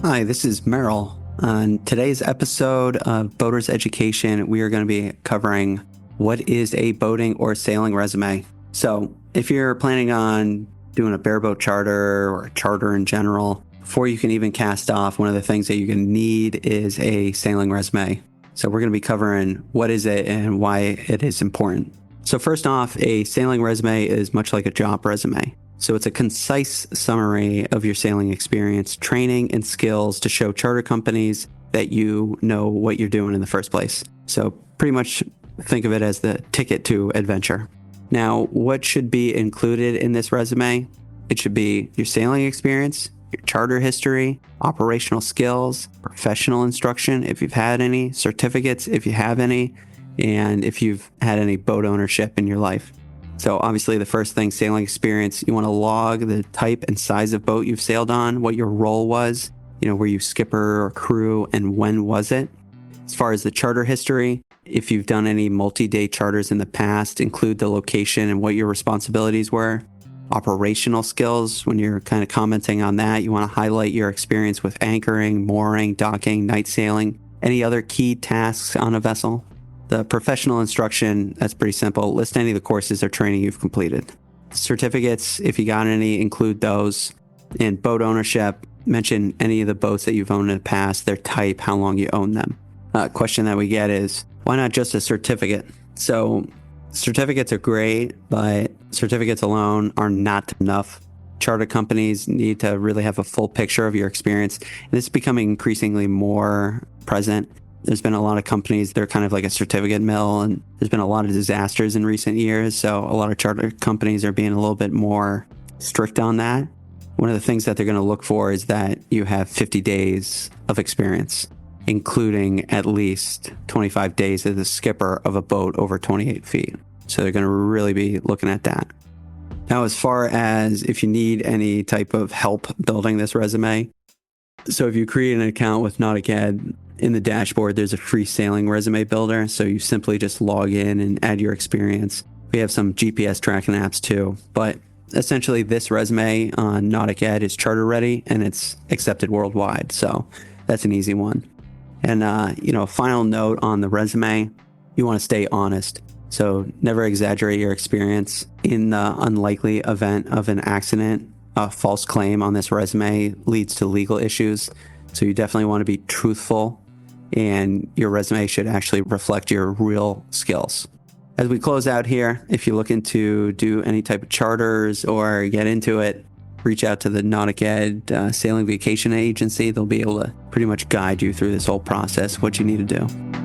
Hi, this is Merrill. On today's episode of Boater's Education, we are going to be covering what is a boating or sailing resume. So if you're planning on doing a bareboat charter or a charter in general, before you can even cast off, one of the things that you're going to need is a sailing resume. So we're going to be covering what is it and why it is important. So first off, a sailing resume is much like a job resume. So it's a concise summary of your sailing experience, training, and skills to show charter companies that you know what you're doing in the first place. So pretty much think of it as the ticket to adventure. Now, what should be included in this resume? It should be your sailing experience, your charter history, operational skills, professional instruction if you've had any, certificates if you have any, and if you've had any boat ownership in your life. So obviously the first thing, sailing experience, you want to log the type and size of boat you've sailed on, what your role was, were you skipper or crew, and when was it? As far as the charter history, if you've done any multi-day charters in the past, include the location and what your responsibilities were. Operational skills, when you're kind of commenting on that, you want to highlight your experience with anchoring, mooring, docking, night sailing, any other key tasks on a vessel. The professional instruction, that's pretty simple. List any of the courses or training you've completed. Certificates, if you got any, include those. And boat ownership, mention any of the boats that you've owned in the past, their type, how long you own them. Question that we get is, why not just a certificate? So certificates are great, but certificates alone are not enough. Charter companies need to really have a full picture of your experience. And this is becoming increasingly more present. There's been a lot of companies, they're kind of like a certificate mill, and there's been a lot of disasters in recent years. So a lot of charter companies are being a little bit more strict on that. One of the things that they're going to look for is that you have 50 days of experience, including at least 25 days as a skipper of a boat over 28 feet. So they're going to really be looking at that. Now, as far as if you need any type of help building this resume, so if you create an account with NauticEd, in the dashboard, there's a free sailing resume builder. So you simply just log in and add your experience. We have some GPS tracking apps too, but essentially this resume on NauticEd is charter ready and it's accepted worldwide. So that's an easy one. And, final note on the resume, you want to stay honest. So never exaggerate your experience. In the unlikely event of an accident, a false claim on this resume leads to legal issues. So you definitely want to be truthful, and your resume should actually reflect your real skills. As we close out here, if you're looking to do any type of charters or get into it, reach out to the NauticEd Sailing Vacation Agency. They'll be able to pretty much guide you through this whole process, what you need to do.